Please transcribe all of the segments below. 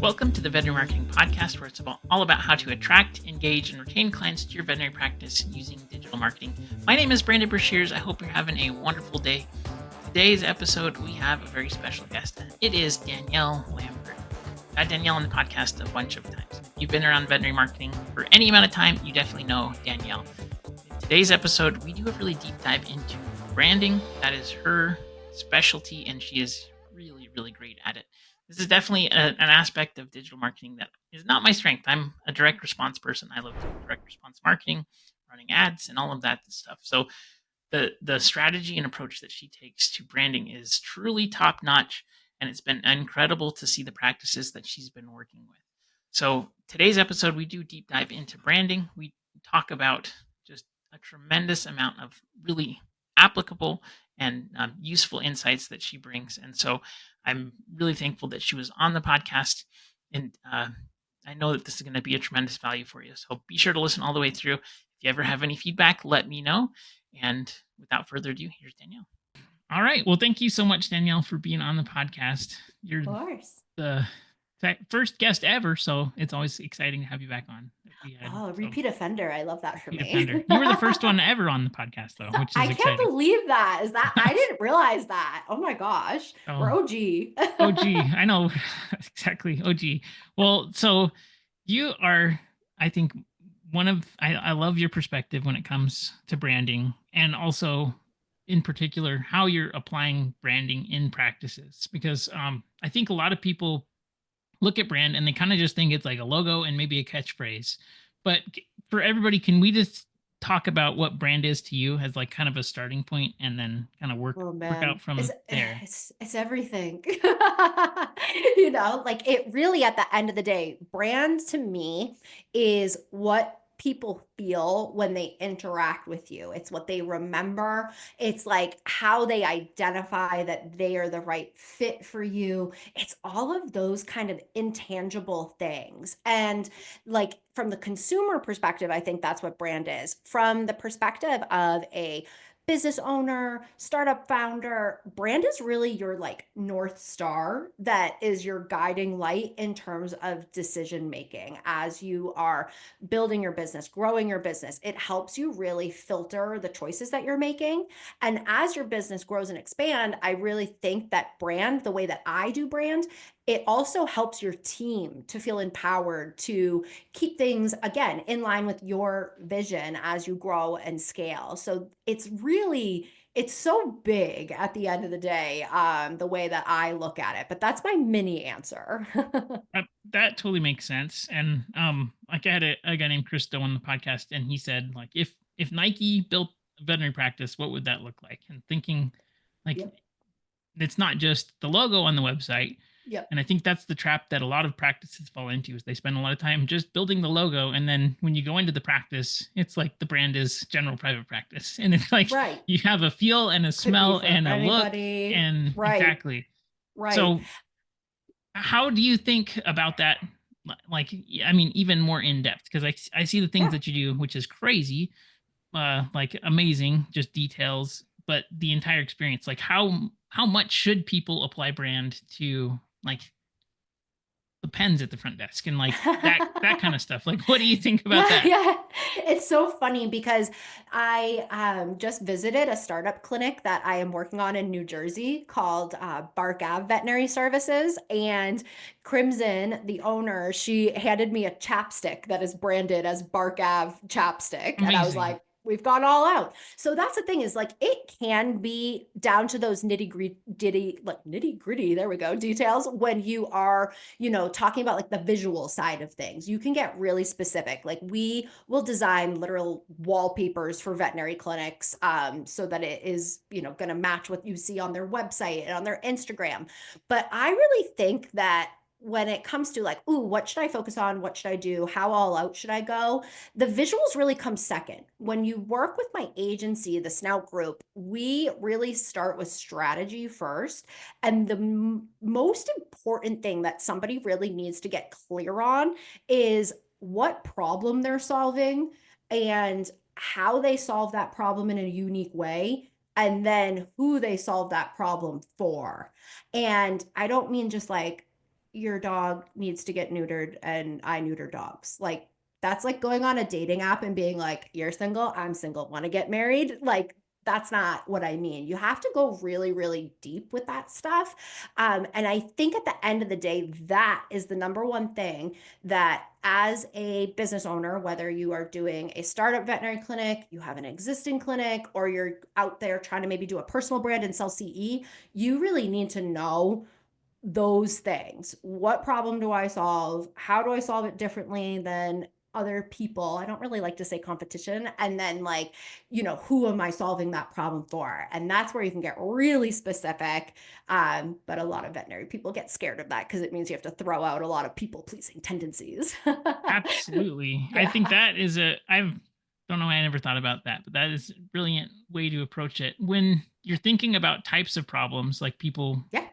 Welcome to the Veterinary Marketing Podcast, where it's all about how to attract, engage, and retain clients to your veterinary practice using digital marketing. My name is Brandon Brashears. I hope you're having a wonderful day. Today's episode, we have a very special guest. It is Danielle Lambert. I've had Danielle on the podcast a bunch of times. If you've been around veterinary marketing for any amount of time, you definitely know Danielle. In today's episode, we do a really deep dive into branding. That is her specialty, and she is really, really great at it. This is definitely an aspect of digital marketing that is not my strength. I'm a direct response person. I love direct response marketing, running ads, and all of that stuff. So the strategy and approach that she takes to branding is truly top notch, and it's been incredible to see the practices that she's been working with. So today's episode, we do deep dive into branding. We talk about just a tremendous amount of really applicable and useful insights that she brings. And so I'm really thankful that she was on the podcast, and I know that this is going to be a tremendous value for you. So be sure to listen all the way through. If you ever have any feedback, let me know. And without further ado, here's Danielle. All right. Well, thank you so much, Danielle, for being on the podcast. You're Of course. the first guest ever, so it's always exciting to have you back on. Repeat offender. I love that for me. Offender. You were the first one ever on the podcast, though, which is I can't exciting. believe that. I didn't realize that. Oh my gosh. We're OG. OG. I know. Exactly. OG. Well, so you are, I think, I love your perspective when it comes to branding, and also in particular how you're applying branding in practices, because I think a lot of people look at brand and they kind of just think it's like a logo and maybe a catchphrase. But for everybody, can we just talk about what brand is to you as like kind of a starting point, and then kind of work out from there? It's everything. Like it really, at the end of the day, brand to me is what people feel when they interact with you. It's what they remember. It's like how they identify that they are the right fit for you. It's all of those kind of intangible things. And like from the consumer perspective, I think that's what brand is. From the perspective of a business owner, startup founder, brand is really your like North Star that is your guiding light in terms of decision making as you are building your business, growing your business. It helps you really filter the choices that you're making. And as your business grows and expand, I really think that brand, the way that I do brand, it also helps your team to feel empowered to keep things, again, in line with your vision as you grow and scale. So it's so big at the end of the day, the way that I look at it. But that's my mini answer. That totally makes sense. And like I had a guy named Christo on the podcast, and he said, like, if Nike built a veterinary practice, what would that look like? And thinking like, Yep. it's not just the logo on the website. Yep. And I think that's the trap that a lot of practices fall into, is they spend a lot of time just building the logo. And then when you go into the practice, it's like the brand is general private practice. And it's like, Right. you have a feel and a smell and a anybody. look. And Right. exactly. Right. So how do you think about that? Like, I mean, even more in depth, because I see the things that you do, which is crazy, like amazing, just details, but the entire experience, like how much should people apply brand to, like, the pens at the front desk and like that kind of stuff? Like, what do you think about that? Yeah, it's so funny because I just visited a startup clinic that I am working on in New Jersey called Bark Ave Veterinary Services. And Crimson, the owner, she handed me a chapstick that is branded as Bark Ave chapstick. And I was Amazing. like, we've gone all out. So that's the thing, is like it can be down to those nitty gritty, there we go, details when you are, talking about like the visual side of things. You can get really specific. Like we will design literal wallpapers for veterinary clinics, so that it is, going to match what you see on their website and on their Instagram. But I really think that when it comes to like, ooh, what should I focus on? What should I do? How all out should I go? The visuals really come second. When you work with my agency, the Snout Group, we really start with strategy first. And the most important thing that somebody really needs to get clear on is what problem they're solving and how they solve that problem in a unique way, and then who they solve that problem for. And I don't mean just like your dog needs to get neutered and I neuter dogs. Like, that's like going on a dating app and being like, you're single, I'm single, want to get married? Like, that's not what I mean. You have to go really, really deep with that stuff. And I think at the end of the day, that is the number one thing that as a business owner, whether you are doing a startup veterinary clinic, you have an existing clinic, or you're out there trying to maybe do a personal brand and sell CE, you really need to know those things. What problem do I solve? How do I solve it differently than other people? I don't really like to say competition. And then, like, who am I solving that problem for? And that's where you can get really specific. But a lot of veterinary people get scared of that because it means you have to throw out a lot of people pleasing tendencies. Absolutely. I think Yeah. that is I don't know why I never thought about that, but that is a brilliant way to approach it. When you're thinking about types of problems, like people, Yeah.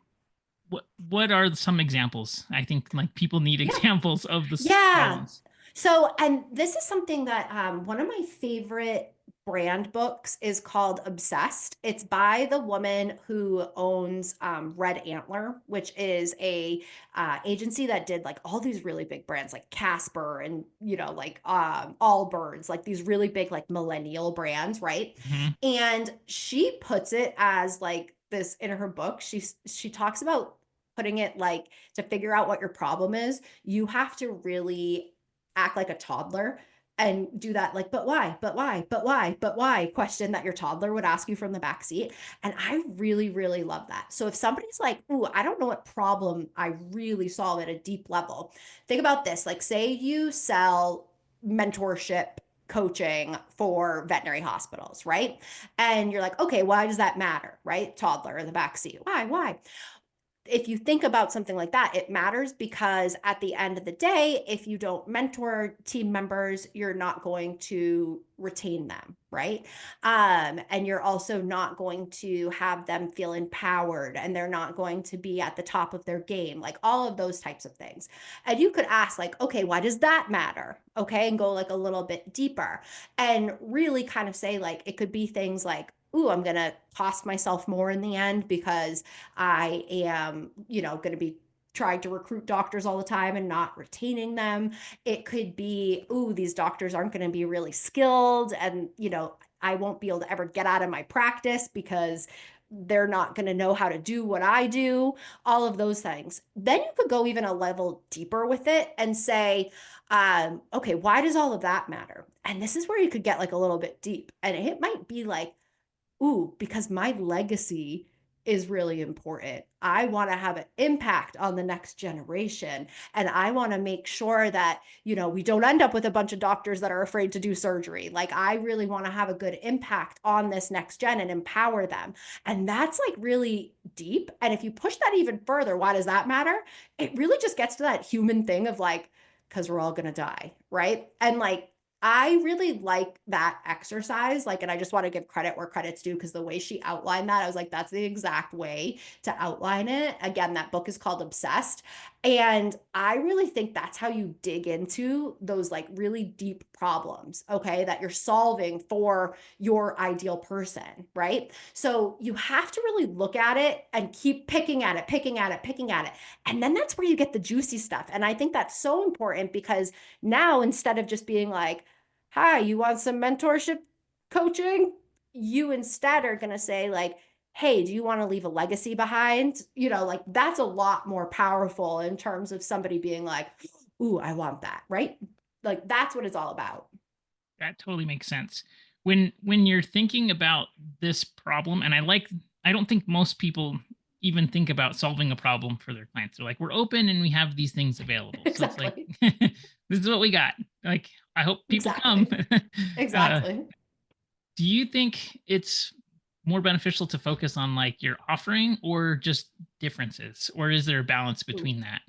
what are some examples? I think like people need Yeah. examples of the Yeah. problems. So, and this is something that one of my favorite brand books is called Obsessed. It's by the woman who owns Red Antler, which is a agency that did like all these really big brands like Casper and like Allbirds, like these really big like millennial brands, right? Mhm. And she puts it as like this in her book. She talks about putting it like to figure out what your problem is, you have to really act like a toddler and do that like but why question that your toddler would ask you from the back seat. And I really, really love that. So if somebody's like, ooh, I don't know what problem I really solve at a deep level, think about this. Like, say you sell mentorship coaching for veterinary hospitals, right? And you're like, okay, why does that matter? Right? Toddler in the back seat. Why? If you think about something like that, it matters because at the end of the day, if you don't mentor team members, you're not going to retain them, right? And you're also not going to have them feel empowered and they're not going to be at the top of their game, like all of those types of things. And you could ask, like, okay, why does that matter? Okay, and go like a little bit deeper and really kind of say, like, it could be things like, ooh, I'm going to cost myself more in the end because I am, going to be trying to recruit doctors all the time and not retaining them. It could be, ooh, these doctors aren't going to be really skilled and, I won't be able to ever get out of my practice because they're not going to know how to do what I do, all of those things. Then you could go even a level deeper with it and say, okay, why does all of that matter? And this is where you could get like a little bit deep. And it might be like, ooh, because my legacy is really important. I want to have an impact on the next generation. And I want to make sure that, we don't end up with a bunch of doctors that are afraid to do surgery. Like, I really want to have a good impact on this next gen and empower them. And that's like really deep. And if you push that even further, why does that matter? It really just gets to that human thing of like, because we're all going to die. Right. And like, I really like that exercise. Like, and I just want to give credit where credit's due because the way she outlined that, I was like, that's the exact way to outline it. Again, that book is called Obsessed. And I really think that's how you dig into those like really deep problems, okay, that you're solving for your ideal person, right? So you have to really look at it and keep picking at it, picking at it, picking at it. And then that's where you get the juicy stuff. And I think that's so important because now instead of just being like, hi, you want some mentorship coaching? You instead are going to say, like, hey, do you want to leave a legacy behind? Like that's a lot more powerful in terms of somebody being like, ooh, I want that, right? Like that's what it's all about. That totally makes sense. When you're thinking about this problem, and I don't think most people even think about solving a problem for their clients. They're like, we're open and we have these things available. So it's like Exactly. this is what we got. Like, I hope people come. Exactly. uh, Exactly. do you think it's more beneficial to focus on like your offering or just differences? Or is there a balance Ooh. between that?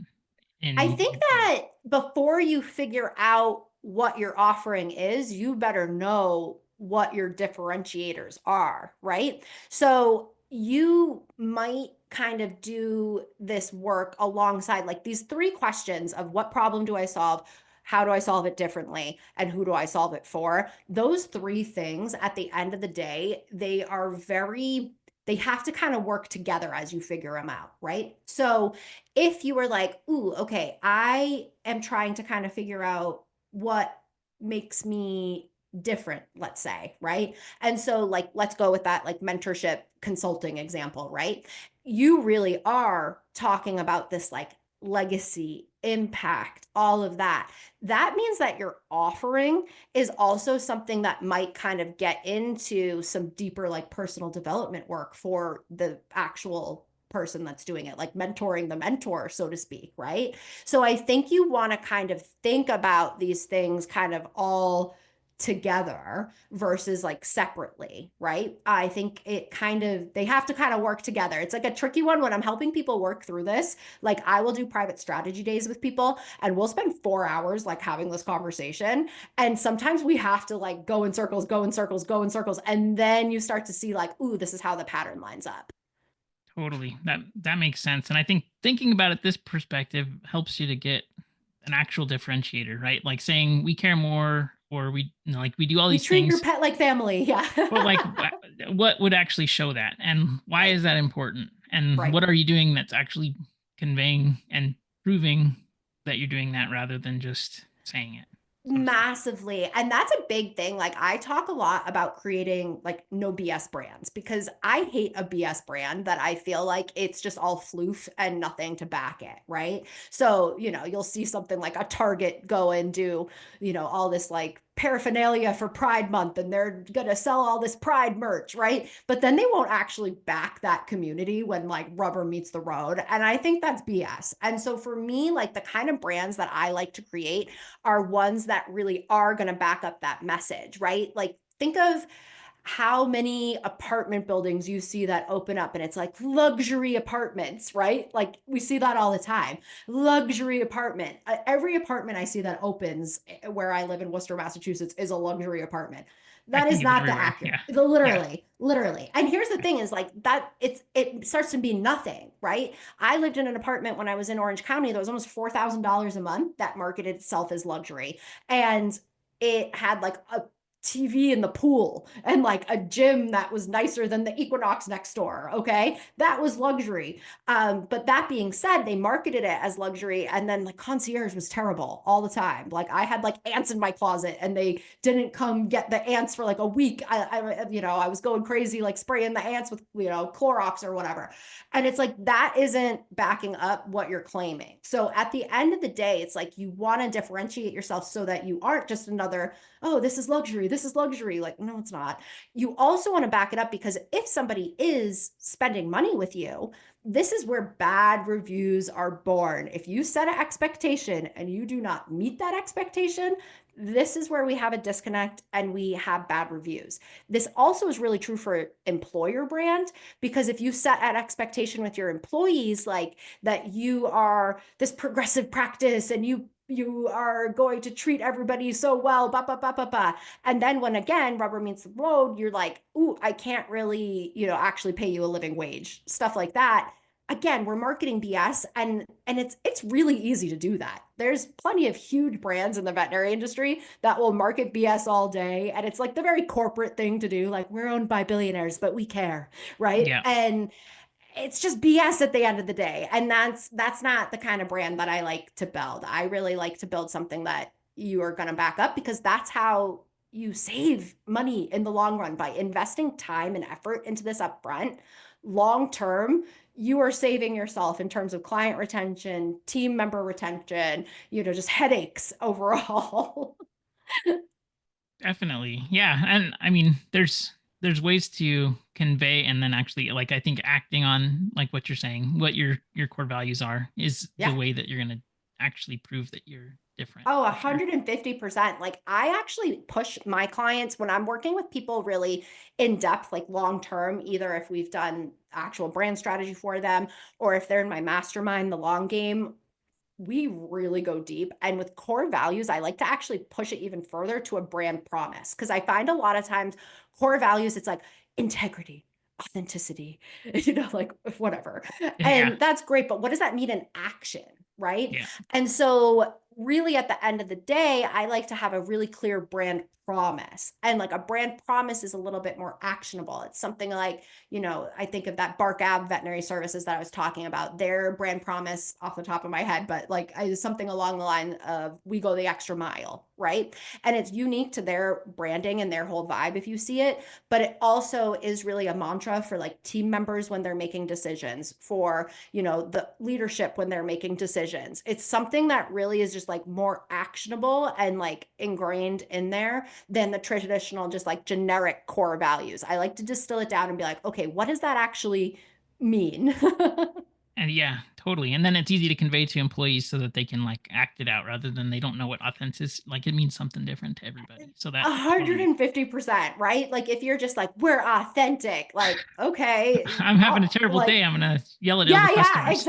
I In think that before you figure out what your offering is, you better know what your differentiators are, right? So you might kind of do this work alongside like these three questions of what problem do I solve? How do I solve it differently? And who do I solve it for? Those three things at the end of the day, they are very they have to kind of work together as you figure them out, right? So if you were like, ooh, okay, I am trying to kind of figure out what makes me different, let's say, right? And so like let's go with that like mentorship consulting example, right? You really are talking about this like legacy, impact, all of that. That means that your offering is also something that might kind of get into some deeper like personal development work for the actual person that's doing it, like mentoring the mentor, so to speak, right? So I think you want to kind of think about these things kind of all together versus like separately, right? I think it kind of, they have to kind of work together. It's like a tricky one when I'm helping people work through this. Like I will do private strategy days with people and we'll spend 4 hours like having this conversation. And sometimes we have to like go in circles, go in circles, go in circles. And then you start to see like, ooh, this is how the pattern lines up. Totally. That makes sense. And I think thinking about it this perspective helps you to get an actual differentiator, right? Like saying we care more or like we do all We these treat your things, pet like family. Yeah. but like what would actually show that? And why Right. is that important? And Right. what are you doing that's actually conveying and proving that you're doing that rather than just saying it, so to speak? Massively. And that's a big thing. Like I talk a lot about creating like no BS brands because I hate a BS brand that I feel like it's just all floof and nothing to back it, right? So, you'll see something like a Target go and do, all this like paraphernalia for Pride Month and they're going to sell all this Pride merch, right? But then they won't actually back that community when like rubber meets the road. And I think that's BS. And so for me, like the kind of brands that I like to create are ones that really are going to back up that message, right? Like think of how many apartment buildings you see that open up and it's like luxury apartments, right? Like we see that all the time. Luxury apartment. Every apartment I see that opens where I live in Worcester, Massachusetts is a luxury apartment. I That is think it's not the everywhere. accurate. Yeah. Yeah. Literally. And here's the thing is like that it starts to be nothing, right? I lived in an apartment when I was in Orange County that was almost $4,000 a month that marketed itself as luxury. And it had like a TV in the pool and like a gym that was nicer than the Equinox next door. Okay. That was luxury. But that being said, they marketed it as luxury and then like concierge was terrible all the time. Like I had like ants in my closet and they didn't come get the ants for like a week. I was going crazy, like spraying the ants with, Clorox or whatever. And it's like, that isn't backing up what you're claiming. So at the end of the day, it's like you want to differentiate yourself so that you aren't just another, oh, this is luxury. This is luxury. Like, no, it's not. You also want to back it up because if somebody is spending money with you, this is where bad reviews are born. If you set an expectation and you do not meet that expectation, this is where we have a disconnect and we have bad reviews. This also is really true for employer brand because if you set an expectation with your employees, like that you are this progressive practice and you are going to treat everybody so well, ba ba ba ba ba. And then when again rubber meets the road, you're like, ooh, I can't really, actually pay you a living wage, stuff like that. Again, we're marketing BS and it's really easy to do that. There's plenty of huge brands in the veterinary industry that will market BS all day. And it's like the very corporate thing to do. Like we're owned by billionaires, but we care, right? Yeah. And it's just BS at the end of the day. And that's not the kind of brand that I like to build. I really like to build something that you are going to back up because that's how you save money in the long run by investing time and effort into this upfront. Long term, you are saving yourself in terms of client retention, team member retention, just headaches overall. Definitely. Yeah. And I mean, there's ways to convey and then actually like I think acting on like what you're saying, what your core values are is the Yeah. way that you're going to actually prove that you're different Oh, for sure. 150%. Like I actually push my clients when I'm working with people really in depth, like long term, either if we've done actual brand strategy for them or if they're in my mastermind, the long game, we really go deep. And with core values, I like to actually push it even further to a brand promise. Because I find a lot of times core values, it's like integrity, authenticity, like whatever. Yeah. And that's great. But what does that mean in action? Right. Yeah. And so really at the end of the day, I like to have a really clear brand promise. And like a brand promise is a little bit more actionable. It's something like, I think of that Bark Ab Veterinary Services that I was talking about, their brand promise off the top of my head, but like something along the line of we go the extra mile, right? And it's unique to their branding and their whole vibe if you see it, but it also is really a mantra for like team members when they're making decisions, for, the leadership when they're making decisions. It's something that really is just like more actionable and like ingrained in there than the traditional, just like generic core values. I like to distill it down and be like, okay, what does that actually mean? And yeah, totally. And then it's easy to convey to employees so that they can like act it out rather than they don't know what authentic, like it means something different to everybody. So that totally 150%, right? Like if you're just like, we're authentic, like, okay, I'm having a oh, terrible like, day. I'm gonna yell at all the yeah, customers.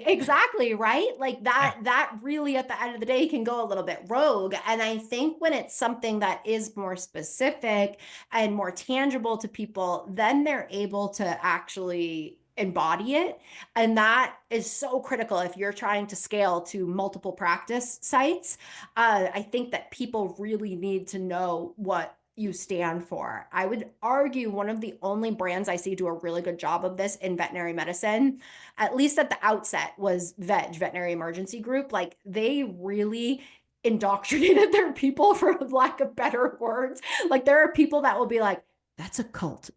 exactly, right? Like Yeah. that really at the end of the day can go a little bit rogue. And I think when it's something that is more specific and more tangible to people, then they're able to actually embody it. And that is so critical if you're trying to scale to multiple practice sites. I think that people really need to know what you stand for. I would argue one of the only brands I see do a really good job of this in veterinary medicine, at least at the outset, was Veterinary Emergency Group. Like they really indoctrinated their people, for lack of better words. Like there are people that will be like, that's a cult.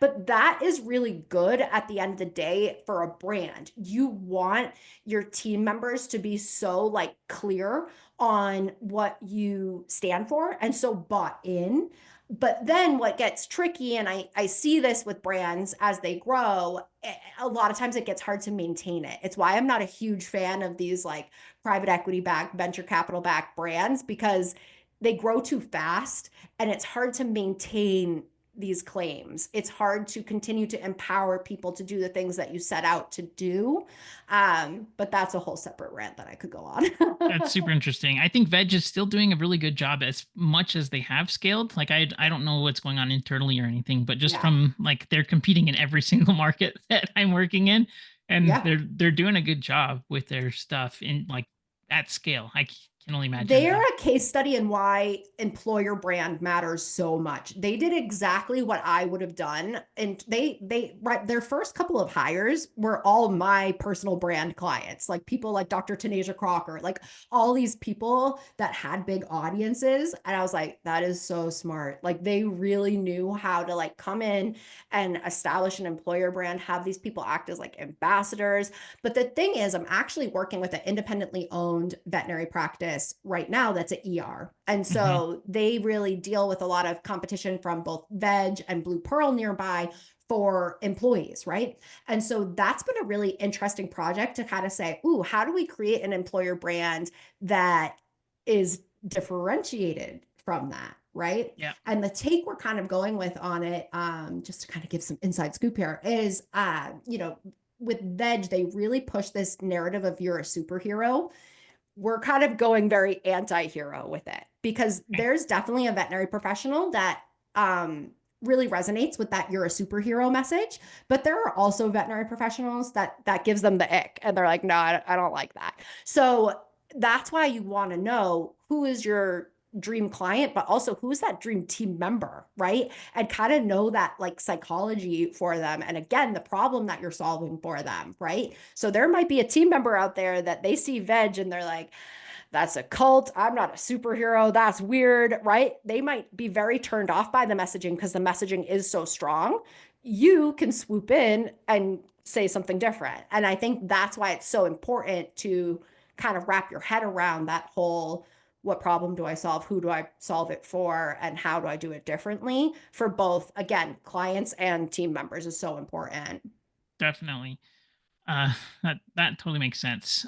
But that is really good at the end of the day for a brand. You want your team members to be so like clear on what you stand for and so bought in. But then what gets tricky, and I see this with brands as they grow, a lot of times it gets hard to maintain it. It's why I'm not a huge fan of these like private equity backed, venture capital backed brands, because they grow too fast and it's hard to maintain these claims. It's hard to continue to empower people to do the things that you set out to do. But that's a whole separate rant that I could go on. That's super interesting. I think Veg is still doing a really good job as much as they have scaled. Like I don't know what's going on internally or anything, but just Yeah. from like they're competing in every single market that I'm working in, and Yeah. they're doing a good job with their stuff in like at scale. Can only imagine They're how. a case study in why employer brand matters so much. They did exactly what I would have done. And they right, their first couple of hires were all my personal brand clients, like people like Dr. Tanasia Crocker, like all these people that had big audiences. And I was like, that is so smart. Like they really knew how to like come in and establish an employer brand, have these people act as like ambassadors. But the thing is, I'm actually working with an independently owned veterinary practice right now that's an ER. And Mhm. so they really deal with a lot of competition from both Veg and Blue Pearl nearby for employees, right? And so that's been a really interesting project to kind of say, ooh, how do we create an employer brand that is differentiated from that? Right. Yeah. And the take we're kind of going with on it, just to kind of give some inside scoop here, is with Veg, they really push this narrative of you're a superhero. We're kind of going very anti-hero with it because Okay. there's definitely a veterinary professional that really resonates with that you're a superhero message, but there are also veterinary professionals that gives them the ick and they're like, no, I don't like that. So that's why you want to know who is your dream client, but also who's that dream team member, right? And kind of know that like psychology for them. And again, the problem that you're solving for them, right? So there might be a team member out there that they see Veg and they're like, that's a cult. I'm not a superhero. That's weird, right? They might be very turned off by the messaging because the messaging is so strong. You can swoop in and say something different. And I think that's why it's so important to kind of wrap your head around that whole what problem do I solve? Who do I solve it for? And how do I do it differently for both, again, clients and team members is so important. Definitely. That totally makes sense.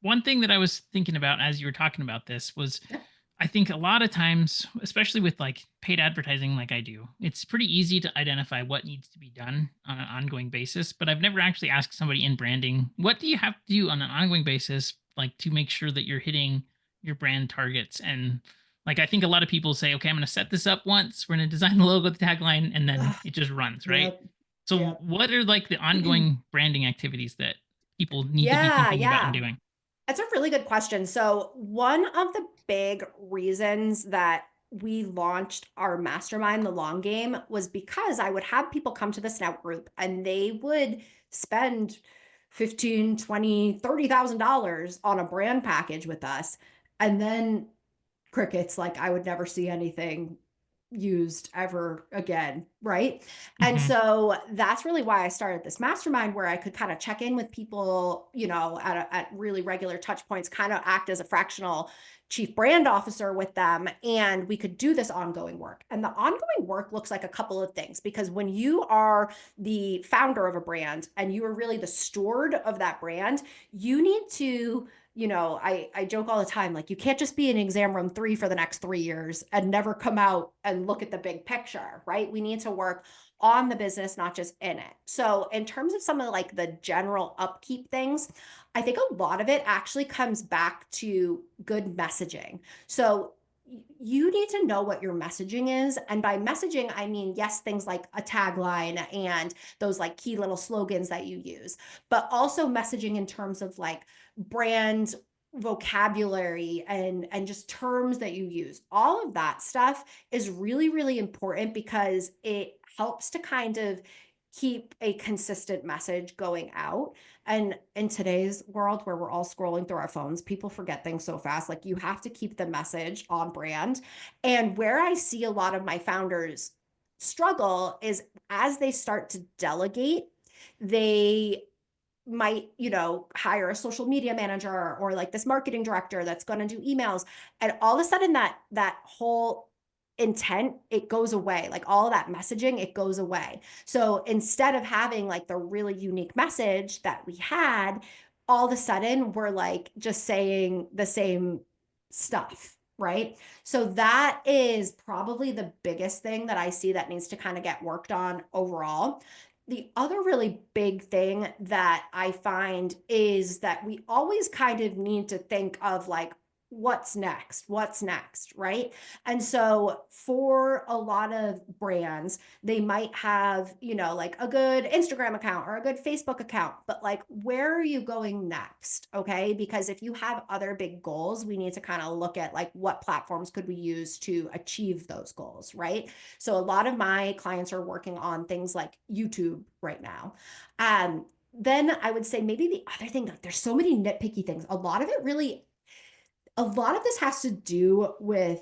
One thing that I was thinking about as you were talking about this was, Yeah. I think a lot of times, especially with like paid advertising, like I do, it's pretty easy to identify what needs to be done on an ongoing basis. But I've never actually asked somebody in branding, what do you have to do on an ongoing basis, like to make sure that you're hitting your brand targets? And like, I think a lot of people say, okay, I'm going to set this up once, we're going to design the logo, the tagline, and then Ugh, it just runs, right? yep. So, Yep. what are like the ongoing branding activities that people need to be Yeah, thinking about and yeah. doing? That's a really good question. So, one of the big reasons that we launched our mastermind, the long game, was because I would have people come to the Snout group and they would spend 15, 20, $30,000 on a brand package with us. And then crickets, like I would never see anything used ever again, right? And Hmm. so that's really why I started this mastermind, where I could kind of check in with people, at really regular touch points, kind of act as a fractional chief brand officer with them, and we could do this ongoing work. And the ongoing work looks like a couple of things, because when you are the founder of a brand and you are really the steward of that brand, you need to, I joke all the time, like, you can't just be in exam room 3 for the next 3 years and never come out and look at the big picture, right? We need to work on the business, not just in it. So in terms of some of like the general upkeep things, I think a lot of it actually comes back to good messaging. So you need to know what your messaging is. And by messaging, I mean, yes, things like a tagline and those like key little slogans that you use, but also messaging in terms of like brand vocabulary and just terms that you use. All of that stuff is really, really important, because it helps to kind of keep a consistent message going out. And in today's world where we're all scrolling through our phones, people forget things so fast. Like, you have to keep the message on brand. And where I see a lot of my founders struggle is as they start to delegate, they might, hire a social media manager or like this marketing director that's going to do emails, and all of a sudden that whole intent, it goes away. Like, all of that messaging, it goes away. So instead of having like the really unique message that we had, all of a sudden we're like just saying the same stuff, right? So that is probably the biggest thing that I see that needs to kind of get worked on overall. The other really big thing that I find is that we always kind of need to think of like, what's next? What's next? Right. And so for a lot of brands, they might have, like a good Instagram account or a good Facebook account, but like, where are you going next? Okay. Because if you have other big goals, we need to kind of look at like, what platforms could we use to achieve those goals? Right. So a lot of my clients are working on things like YouTube right now. Then I would say maybe the other thing, like, there's so many nitpicky things. A lot of this has to do with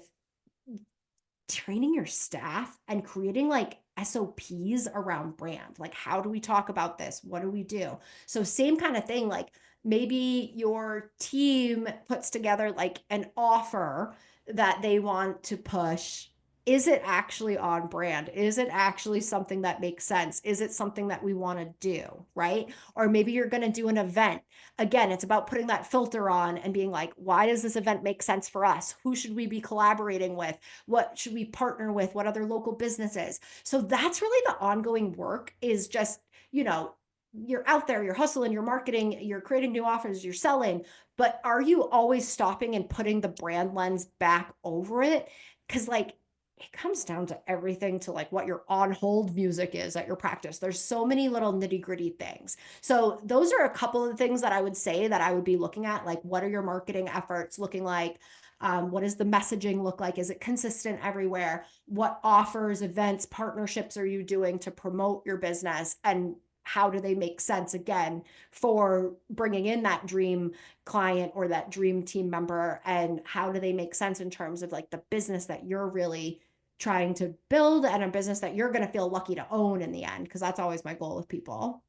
training your staff and creating like SOPs around brand. Like, how do we talk about this? What do we do? So, same kind of thing. Like, maybe your team puts together like an offer that they want to push. Is it actually on brand? Is it actually something that makes sense? Is it something that we want to do? Right. Or maybe you're going to do an event. Again, it's about putting that filter on and being like, why does this event make sense for us? Who should we be collaborating with? What should we partner with? What other local businesses? So that's really the ongoing work, is just, you're out there, you're hustling, you're marketing, you're creating new offers, you're selling, but are you always stopping and putting the brand lens back over it? Because like, it comes down to everything, to like what your on hold music is at your practice. There's so many little nitty gritty things. So those are a couple of things that I would say that I would be looking at. Like, what are your marketing efforts looking like? What does the messaging look like? Is it consistent everywhere? What offers, events, partnerships are you doing to promote your business? And how do they make sense, again, for bringing in that dream client or that dream team member? And how do they make sense in terms of like the business that you're really trying to build, and a business that you're going to feel lucky to own in the end? Because that's always my goal with people.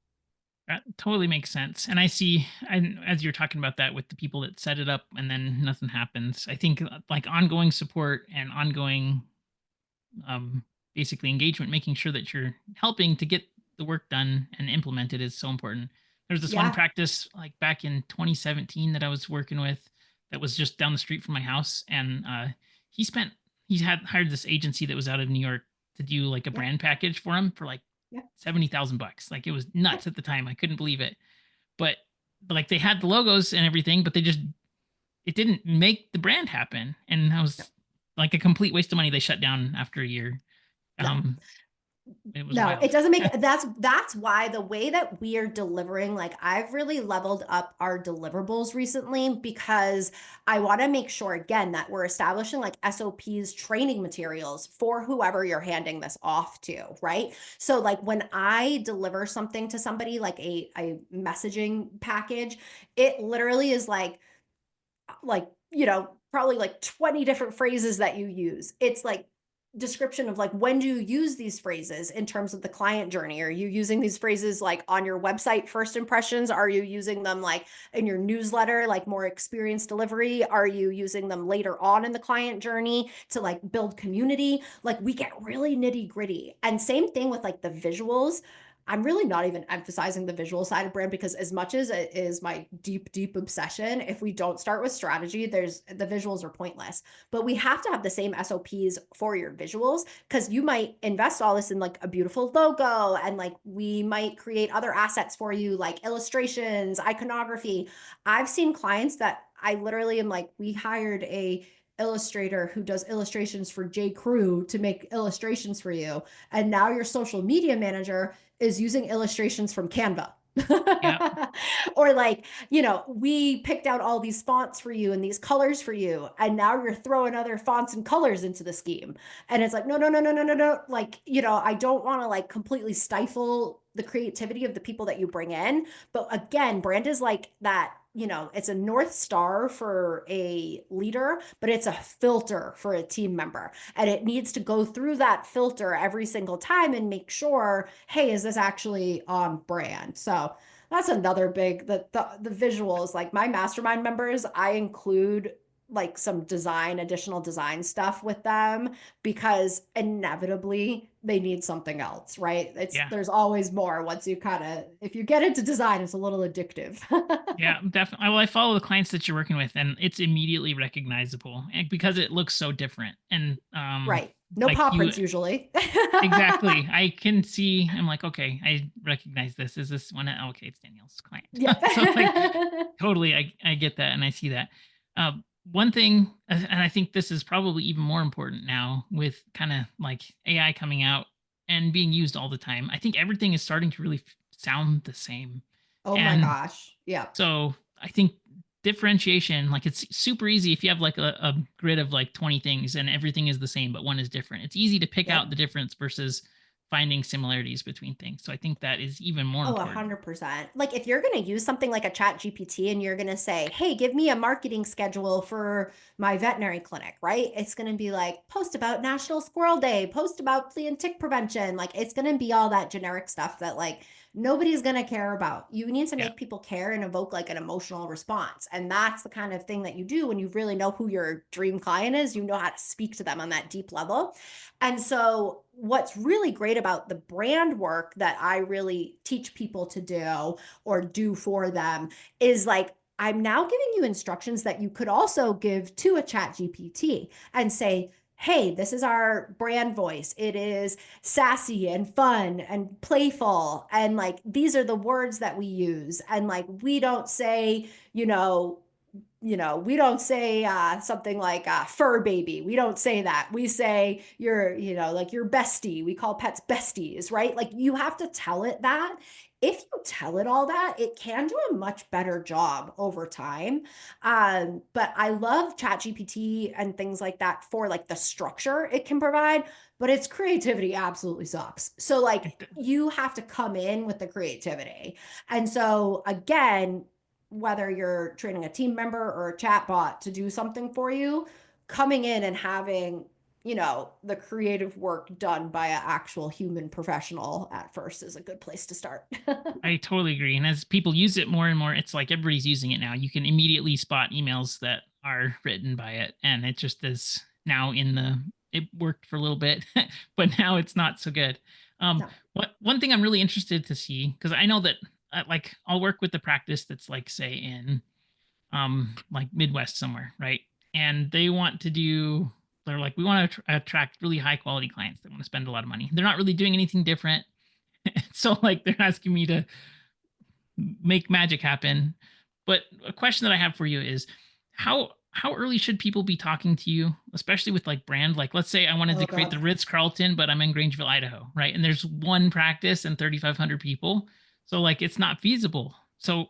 That totally makes sense. And I see, and as you're talking about that with the people that set it up and then nothing happens, I think like ongoing support and ongoing um, basically engagement, making sure that you're helping to get the work done and implemented is so important. There's this one Yeah. practice like back in 2017 that I was working with that was just down the street from my house, and he spent he had hired this agency that was out of New York to do like a Yeah. brand package for him for like Yeah. 70,000 bucks. Like it was Yeah. nuts at the time. I couldn't believe it, but like they had the logos and everything, but they just it didn't make the brand happen, and I No. was like a complete waste of money. They shut down after a year. No. Um, It was No, wild. it doesn't make that's why the way that we are delivering, like I've really leveled up our deliverables recently because I want to make sure again that we're establishing like SOPs training materials for whoever you're handing this off to, right? So like when I deliver something to somebody like a messaging package, it literally is like probably like 20 different phrases that you use. It's like description of like when do you use these phrases in terms of the client journey. Are you using these phrases like on your website first impressions? Are you using them like in your newsletter, like more experience delivery? Are you using them later on in the client journey to like build community? Like we get really nitty gritty. And same thing with like the visuals. I'm really not even emphasizing the visual side of brand because as much as it is my deep, deep obsession, if we don't start with strategy, the visuals are pointless. But we have to have the same SOPs for your visuals because you might invest all this in like a beautiful logo and like we might create other assets for you like illustrations, iconography. I've seen clients that I literally am like, we hired a illustrator who does illustrations for J. Crew to make illustrations for you. And now your social media manager is using illustrations from Canva. Yeah. Or like, we picked out all these fonts for you and these colors for you, and now you're throwing other fonts and colors into the scheme. And it's like, no, no, no, no, no, no, no. Like, I don't want to like completely stifle the creativity of the people that you bring in. But again, brand is like that, it's a North Star for a leader, but it's a filter for a team member. And it needs to go through that filter every single time and make sure, hey, is this actually on brand? So that's another big the visuals. Like my mastermind members, I include like some additional design stuff with them because inevitably they need something else, right? Yeah. There's always more once you kind of if you get into design, it's a little addictive. Yeah, definitely. Well, I follow the clients that you're working with, and it's immediately recognizable because it looks so different. And Right. No like paw you prints usually. exactly, I can see. I'm like, okay, I recognize this. Is this one? Oh, okay, it's Danielle's client. Yep. So like, totally, I get that, and I see that. Uh, One thing, and I think this is probably even more important now with kind of like AI coming out and being used all the time. I think everything is starting to really sound the same, Oh my and gosh. Yep. so I think differentiation, like it's super easy if you have like a grid of like 20 things and everything is the same, but one is different. It's easy to pick out Yep. the difference versus finding similarities between things. So I think that is even more Oh, important. 100%. Like if you're going to use something like a chat GPT and you're going to say, hey, give me a marketing schedule for my veterinary clinic, right? It's going to be like post about National Squirrel Day, post about flea and tick prevention. Like it's going to be all that generic stuff that like nobody's going to care about. You need to Yeah. make people care and evoke like an emotional response. And that's the kind of thing that you do when you really know who your dream client is. You know how to speak to them on that deep level. And so, what's really great about the brand work that I really teach people to do or do for them is like, I'm now giving you instructions that you could also give to a chat GPT and say, hey, this is our brand voice. It is sassy and fun and playful. And like, these are the words that we use. And like, we don't say, we don't say something like fur baby. We don't say that. We say like your bestie. We call pets besties, right? Like you have to tell it that. If you tell it all that, it can do a much better job over time. But I love ChatGPT and things like that for like the structure it can provide, but its creativity absolutely sucks. So like you have to come in with the creativity. And so again, whether you're training a team member or a chatbot to do something for you, coming in and having, the creative work done by an actual human professional at first is a good place to start. I totally agree. And as people use it more and more, it's like everybody's using it now. You can immediately spot emails that are written by it. And it just is now it worked for a little bit, but now it's not so good. No. One thing I'm really interested to see, because I know that like I'll work with the practice that's like, say, in like Midwest somewhere, right? And they want to do, they're like, we want to attract really high quality clients that want to spend a lot of money. They're not really doing anything different. So like they're asking me to make magic happen. But a question that I have for you is how how early should people be talking to you, especially with like brand? Like, let's say I wanted to Oh create the God. Ritz Carlton, but I'm in Grangeville, Idaho, right? And there's one practice and 3,500 people. So, like, it's not feasible. So,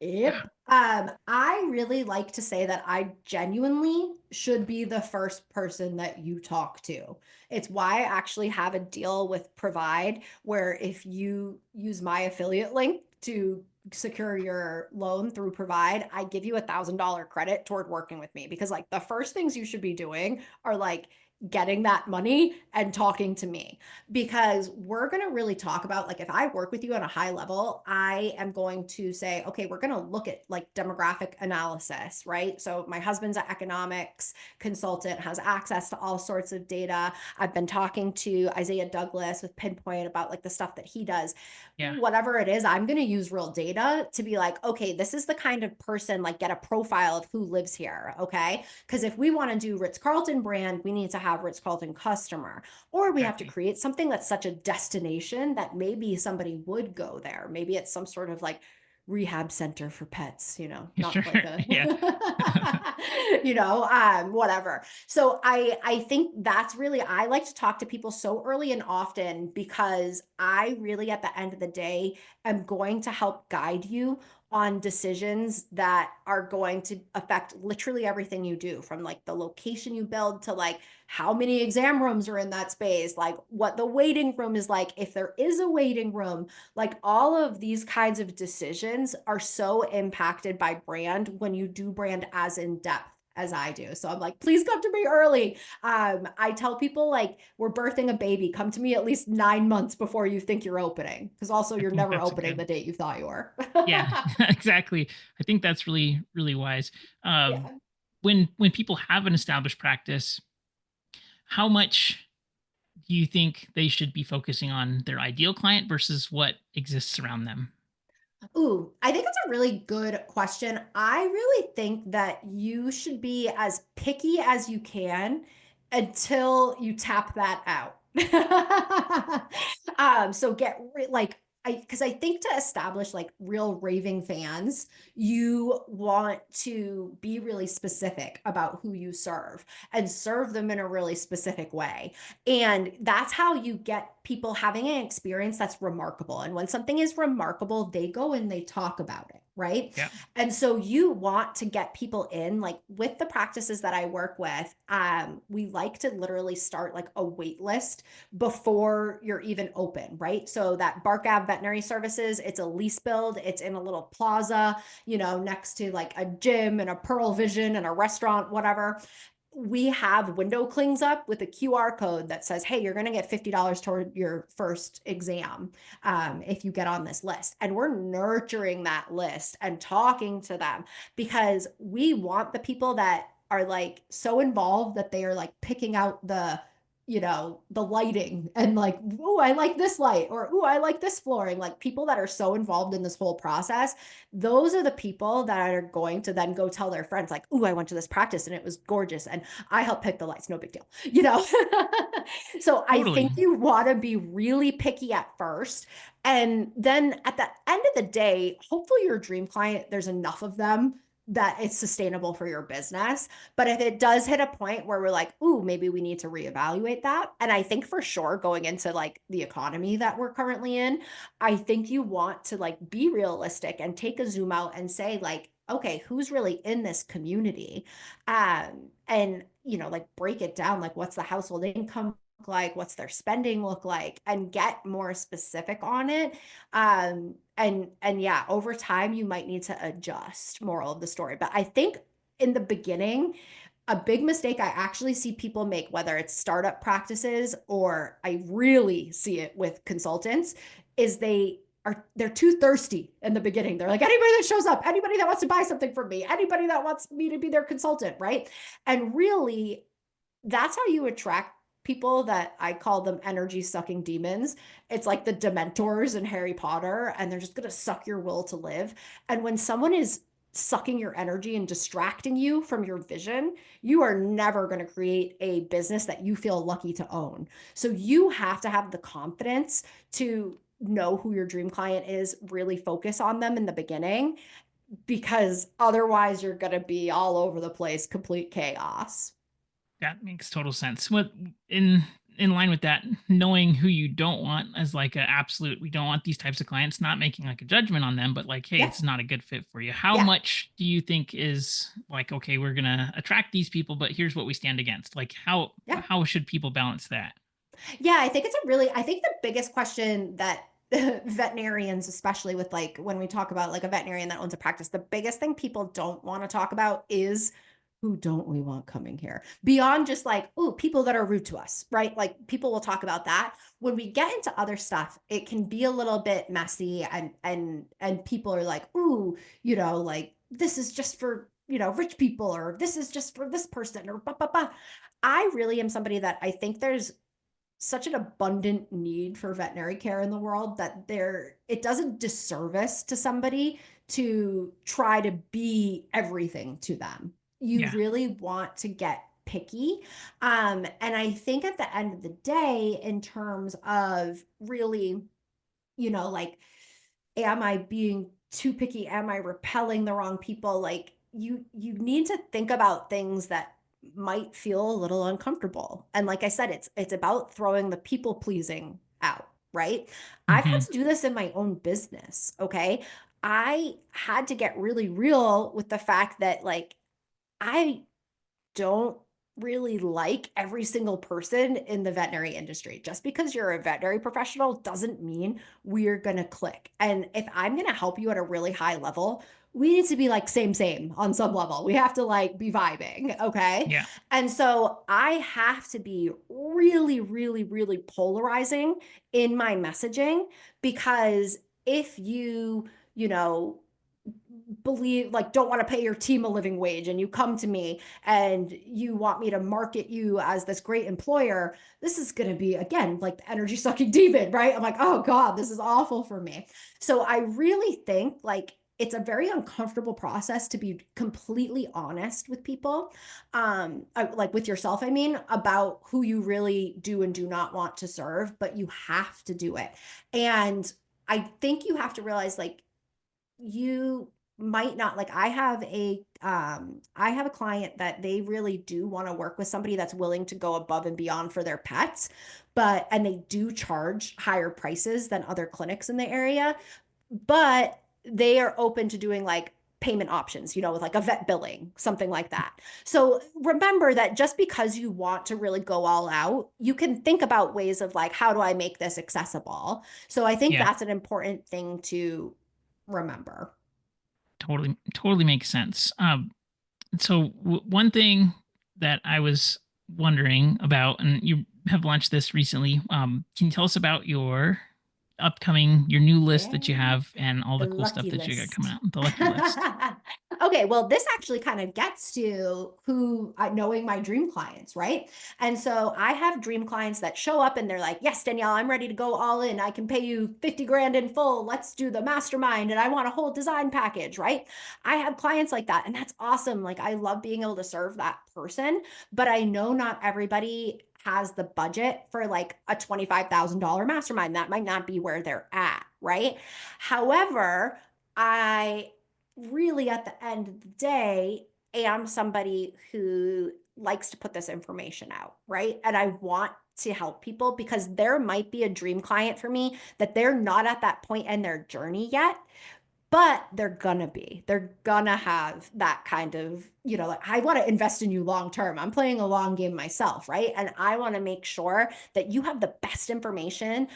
Yep. I really like to say that I genuinely should be the first person that you talk to. It's why I actually have a deal with Provide, where if you use my affiliate link to secure your loan through Provide, I give you $1,000 credit toward working with me, because like the first things you should be doing are like getting that money and talking to me, because we're going to really talk about, like, if I work with you on a high level, I am going to say, okay, we're going to look at like demographic analysis, right? So my husband's an economics consultant, has access to all sorts of data. I've been talking to Isaiah Douglas with Pinpoint about like the stuff that he does. yeah, Whatever it is, I'm going to use real data to be like, okay, this is the kind of person, like get a profile of who lives here. Okay. Because if we want to do Ritz-Carlton brand, we need to have Ritz-Carlton customer, or we have to exactly. create something that's such a destination that maybe somebody would go there. Maybe it's some sort of like rehab center for pets, Sure. not like a, Yeah. whatever. So I think that's really, I like to talk to people so early and often, because I really, at the end of the day, am going to help guide you on decisions that are going to affect literally everything you do, from like the location you build to like how many exam rooms are in that space, like what the waiting room is like, if there is a waiting room. Like all of these kinds of decisions are so impacted by brand when you do brand as in depth as I do. So I'm like, please come to me early. I tell people, like, we're birthing a baby, come to me at least 9 months before you think you're opening, because also I you're think never that's a opening good. the date you thought you were. Yeah, exactly. I think that's really, really wise. Um, Yeah. when people have an established practice, how much do you think they should be focusing on their ideal client versus what exists around them? Ooh, I think that's a really good question. I really think that you should be as picky as you can until you tap that out. So like, because I think to establish like real raving fans, you want to be really specific about who you serve and serve them in a really specific way. And that's how you get people having an experience that's remarkable. And when something is remarkable, they go and they talk about it, right? Yeah. And so you want to get people in, like with the practices that I work with, we like to literally start like a wait list before you're even open, right? So that Bark Ave Veterinary Services, it's a lease build, it's in a little plaza, next to like a gym and a Pearl Vision and a restaurant, whatever. We have window clings up with a QR code that says, hey, you're going to get $50 toward your first exam, if you get on this list. And we're nurturing that list and talking to them, because we want the people that are like so involved that they are like picking out the lighting and like, oh, I like this light, or oh, I like this flooring. Like people that are so involved in this whole process, those are the people that are going to then go tell their friends, like, oh, I went to this practice and it was gorgeous and I helped pick the lights, no big deal. So I think Totally. you want to be really picky at first, and then at the end of the day, hopefully your dream client, there's enough of them that it's sustainable for your business. But if it does hit a point where we're like, ooh, maybe we need to reevaluate that. And I think for sure, going into like the economy that we're currently in, I think you want to like be realistic and take a zoom out and say, like, okay, who's really in this community? And like break it down, like what's the household income look like, what's their spending look like, and get more specific on it. And yeah, over time you might need to adjust, moral of the story. But I think in the beginning, a big mistake I actually see people make, whether it's startup practices or I really see it with consultants, is they're too thirsty in the beginning. They're like, anybody that shows up, anybody that wants to buy something from me, anybody that wants me to be their consultant, right? And really, that's how you attract people that I call them energy sucking demons. It's like the Dementors in Harry Potter, and they're just going to suck your will to live. And when someone is sucking your energy and distracting you from your vision, you are never going to create a business that you feel lucky to own. So you have to have the confidence to know who your dream client is, really focus on them in the beginning, because otherwise you're going to be all over the place, complete chaos. That makes total sense. What in line with that, knowing who you don't want as like an absolute, we don't want these types of clients, not making like a judgment on them, but like, hey, Yeah. it's not a good fit for you. How Yeah. much do you think is like, okay, we're gonna attract these people, but here's what we stand against? Like Yeah. how should people balance that? Yeah, I think the biggest question that veterinarians, especially with like when we talk about like a veterinarian that owns a practice, the biggest thing people don't want to talk about is who don't we want coming here? Beyond just like, oh, people that are rude to us, right? Like people will talk about that. When we get into other stuff, it can be a little bit messy and people are like, ooh, like this is just for, rich people, or this is just for this person, or blah, blah, blah. I really am somebody that I think there's such an abundant need for veterinary care in the world that it doesn't disservice to somebody to try to be everything to them. You Yeah. really want to get picky. And I think at the end of the day, in terms of really, like, am I being too picky? Am I repelling the wrong people? Like you need to think about things that might feel a little uncomfortable. And like I said, it's about throwing the people pleasing out, right? I've had Hmm. to do this in my own business, okay? I had to get really real with the fact that like I don't really like every single person in the veterinary industry. Just because you're a veterinary professional doesn't mean we're going to click. And if I'm going to help you at a really high level, we need to be like same on some level. We have to like be vibing, okay? Yeah. And so I have to be really, really, really polarizing in my messaging, because if you know, believe like don't want to pay your team a living wage and you come to me and you want me to market you as this great employer, this is going to be again like the energy sucking demon, right? I'm like, oh god, this is awful for me. So I really think like it's a very uncomfortable process to be completely honest with people, like with yourself, I mean, about who you really do and do not want to serve, but you have to do it. And I think you have to realize like you might not like I have a client that they really do want to work with somebody that's willing to go above and beyond for their pets, but and they do charge higher prices than other clinics in the area, but they are open to doing like payment options, with like a vet billing, something like that. So remember that just because you want to really go all out, you can think about ways of like, how do I make this accessible? So I think Yeah. that's an important thing to remember. Totally makes sense. So one thing that I was wondering about, and you have launched this recently, can you tell us about your new list that you Yeah. have and all The the cool stuff lucky that you got coming list. out? The lucky list. Okay, well, this actually kind of gets to who knowing my dream clients, right? And so I have dream clients that show up and they're like, yes, Danielle, I'm ready to go all in. I can pay you 50 grand in full. Let's do the mastermind. And I want a whole design package, right? I have clients like that. And that's awesome. Like, I love being able to serve that person, but I know not everybody has the budget for like a $25,000 mastermind. That might not be where they're at, right? However, I really, at the end of the day, am somebody who likes to put this information out, right? And I want to help people because there might be a dream client for me that they're not at that point in their journey yet, but they're gonna have that kind of, like I want to invest in you long term. I'm playing a long game myself, right? And I want to make sure that you have the best information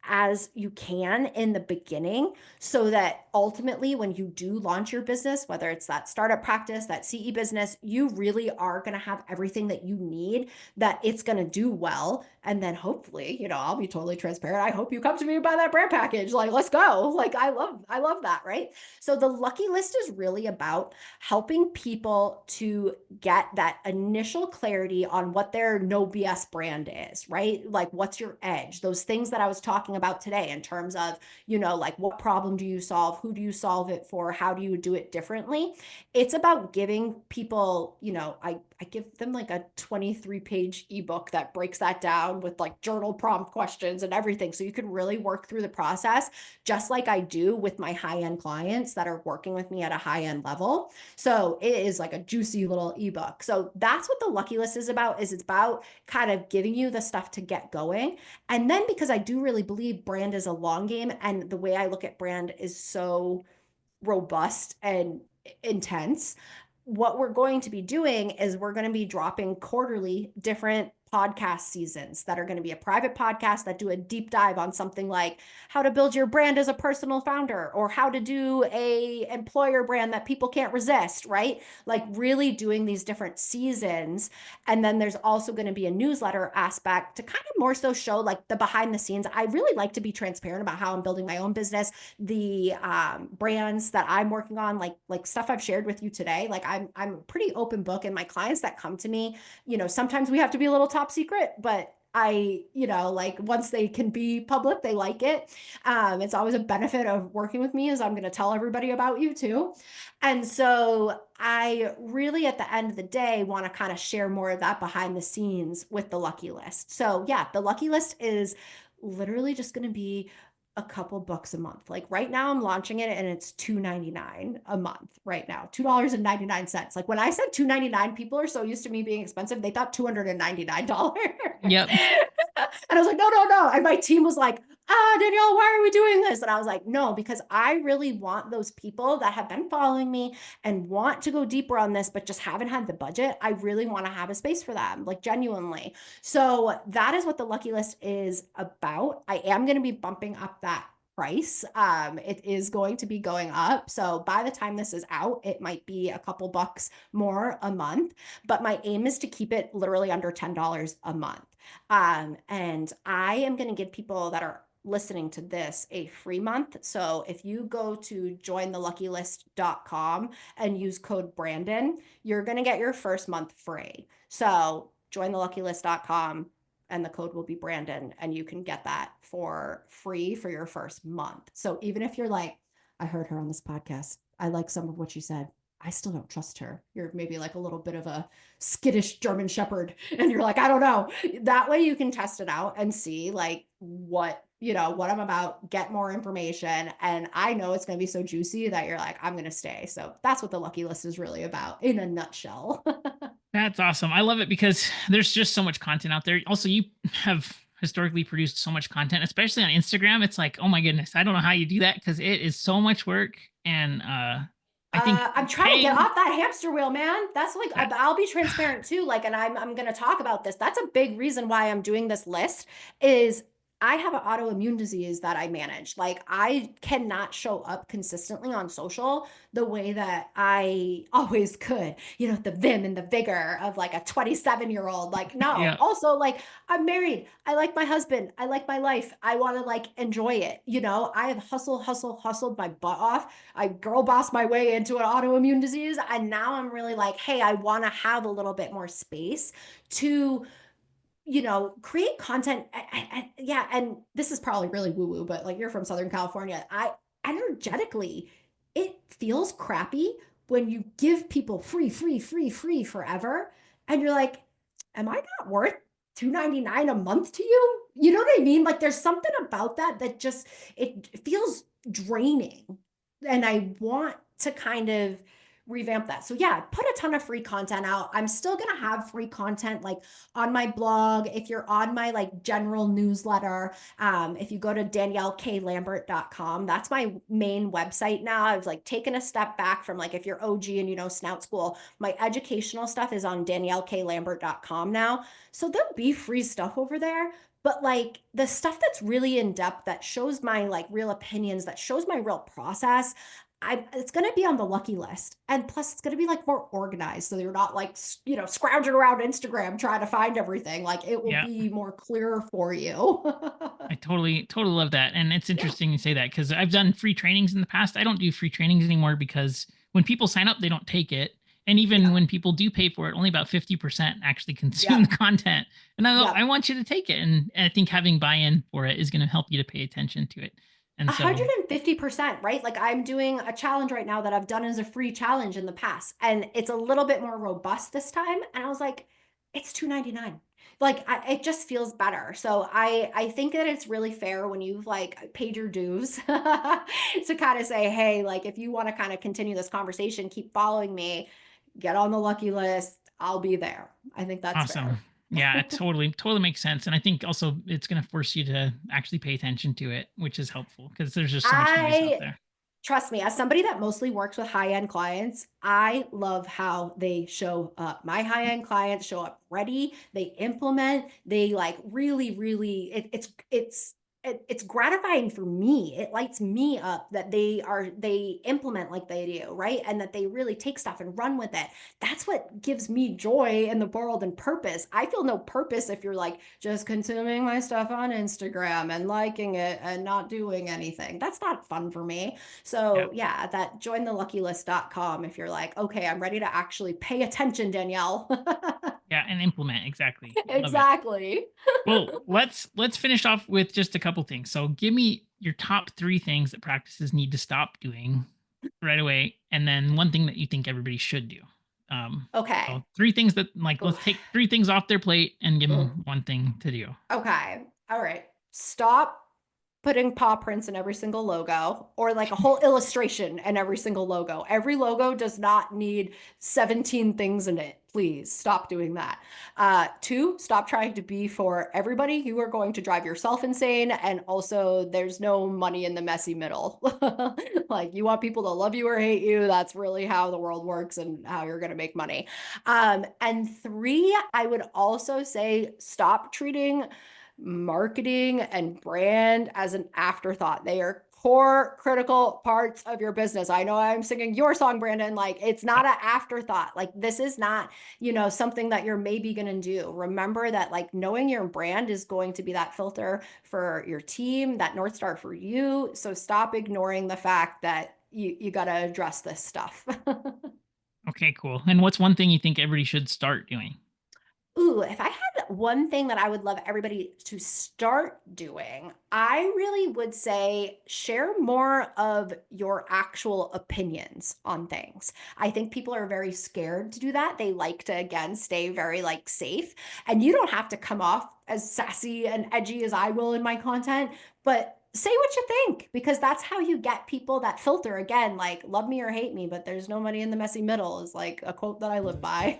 as you can in the beginning, so that ultimately when you do launch your business, whether it's that startup practice, that CE business, you really are going to have everything that you need, that it's going to do well. And then hopefully, I'll be totally transparent. I hope you come to me and buy that brand package. Like, let's go. Like, I love that, right? So the lucky list is really about helping people to get that initial clarity on what their no BS brand is, right? Like, what's your edge? Those things that I was talking talking about today in terms of, like what problem do you solve? Who do you solve it for? How do you do it differently? It's about giving people, I give them like a 23-page ebook that breaks that down with like journal prompt questions and everything. So you can really work through the process just like I do with my high-end clients that are working with me at a high-end level. So it is like a juicy little ebook. So that's what the Lucky List is about, is it's about kind of giving you the stuff to get going. And then because I do really believe brand is a long game, and the way I look at brand is so robust and intense, what we're going to be doing is we're going to be dropping quarterly different podcast seasons that are going to be a private podcast that do a deep dive on something like how to build your brand as a personal founder, or how to do a employer brand that people can't resist, right? Like really doing these different seasons. And then there's also going to be a newsletter aspect to kind of more so show like the behind the scenes. I really like to be transparent about how I'm building my own business, the brands that I'm working on, like stuff I've shared with you today. Like I'm a pretty open book, and my clients that come to me, sometimes we have to be a little top secret, but like once they can be public, they like it. It's always a benefit of working with me, is I'm going to tell everybody about you too. And so I really, at the end of the day, want to kind of share more of that behind the scenes with the Lucky List. So yeah, the Lucky List is literally just going to be a couple bucks a month. Like right now I'm launching it and it's $2.99 a month right now. $2.99. Like when I said $2.99, people are so used to me being expensive, they thought $299. Yep. And I was like, no, no, no. And my team was like, Danielle, why are we doing this? And I was like, no, because I really want those people that have been following me and want to go deeper on this, but just haven't had the budget. I really want to have a space for them, like genuinely. So that is what the Lucky List is about. I am going to be bumping up that price. It is going to be going up. So by the time this is out, it might be a couple bucks more a month, but my aim is to keep it literally under $10 a month. And I am going to give people that are listening to this a free month. So if you go to jointheluckylist.com and use code Brandon, you're going to get your first month free. So jointheluckylist.com and the code will be Brandon, and you can get that for free for your first month. So even if you're like, I heard her on this podcast, I like some of what she said, I still don't trust her. You're maybe like a little bit of a skittish German Shepherd, and you're like, I don't know. That way you can test it out and see like what I'm about, get more information. And I know it's going to be so juicy that you're like, I'm going to stay. So that's what the Lucky List is really about in a nutshell. That's awesome. I love it because there's just so much content out there. Also, you have historically produced so much content, especially on Instagram. It's like, oh my goodness, I don't know how you do that because it is so much work. And I think I'm trying to get paying off that hamster wheel, man. That's like, that. I'll be transparent too. Like, and I'm going to talk about this. That's a big reason why I'm doing this list is I have an autoimmune disease that I manage. Like, I cannot show up consistently on social the way that I always could, the vim and the vigor of like a 27-year-old. Like, no. Yeah. Also, like, I'm married. I like my husband. I like my life. I want to like enjoy it. I have hustled my butt off. I girl bossed my way into an autoimmune disease. And now I'm really like, hey, I want to have a little bit more space to create content. Yeah. And this is probably really woo woo, but like you're from Southern California. Energetically, it feels crappy when you give people free forever. And you're like, am I not worth $2.99 a month to you? You know what I mean? Like there's something about that just, it feels draining. And I want to kind of revamp that. So yeah, put a ton of free content out. I'm still going to have free content like on my blog. If you're on my like general newsletter, if you go to DanielleLambert.com, that's my main website now. I've like taken a step back from like, if you're OG and Snout School, my educational stuff is on DanielleLambert.com now. So there'll be free stuff over there. But like the stuff that's really in depth, that shows my like real opinions, that shows my real process, it's going to be on the Lucky List. And plus it's going to be like more organized. So you're not like, scrounging around Instagram trying to find everything. Like it will Yeah. be more clear for you. I totally love that. And it's Yeah. interesting you say that because I've done free trainings in the past. I don't do free trainings anymore because when people sign up, they don't take it. And even Yeah. when people do pay for it, only about 50% actually consume Yep. the content. And I Yep. want you to take it. And I think having buy-in for it is going to help you to pay attention to it. And so, 150%, right? Like I'm doing a challenge right now that I've done as a free challenge in the past, and it's a little bit more robust this time. And I was like, it's $2.99. Like it just feels better. So I think that it's really fair when you've like paid your dues to kind of say, hey, like if you want to kind of continue this conversation, keep following me, get on the lucky list. I'll be there. I think that's awesome. fair. Yeah, it totally makes sense. And I think also it's going to force you to actually pay attention to it, which is helpful because there's just so much noise out I there. Trust me, as somebody that mostly works with high-end clients, I love how they show up. My high-end clients show up ready, they implement, they like really it's gratifying for me. It lights me up that they implement like they do, right? And that they really take stuff and run with it. That's what gives me joy in the world and purpose. I feel no purpose if you're like just consuming my stuff on Instagram and liking it and not doing anything. That's not fun for me. Yeah. So yeah, that jointhelukylist.com if you're like, okay, I'm ready to actually pay attention, Danielle. Yeah. And implement. Exactly. I love it. Exactly. Well, let's finish off with just a couple things. So give me your top 3 things that practices need to stop doing right away, and then one thing that you think everybody should do. So Okay. 3 things that like let's Oof. take 3 things off their plate and give Mm. them one thing to do. Okay. All right. Stop putting paw prints in every single logo or like a whole illustration in every single logo. Every logo does not need 17 things in it. Please stop doing that. 2, stop trying to be for everybody. You are going to drive yourself insane. And also, there's no money in the messy middle. Like, you want people to love you or hate you. That's really how the world works and how you're going to make money. And 3, I would also say stop treating marketing and brand as an afterthought. They are core critical parts of your business. I know I'm singing your song, Brandon. Like it's not Yep. an afterthought. Like this is not, something that you're maybe going to do. Remember that like knowing your brand is going to be that filter for your team, that North Star for you. So stop ignoring the fact that you got to address this stuff. Okay, cool. And what's one thing you think everybody should start doing? Ooh, if I had one thing that I would love everybody to start doing, I really would say share more of your actual opinions on things. I think people are very scared to do that. They like to, again, stay very like safe. And you don't have to come off as sassy and edgy as I will in my content, but say what you think because that's how you get people that filter. Again, like love me or hate me, but there's no money in the messy middle is like a quote that I live by.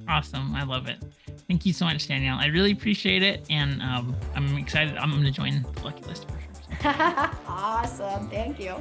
Awesome. I love it. Thank you so much, Danielle. I really appreciate it. And I'm excited. I'm going to join the Lucky List for sure. So. Awesome. Thank you.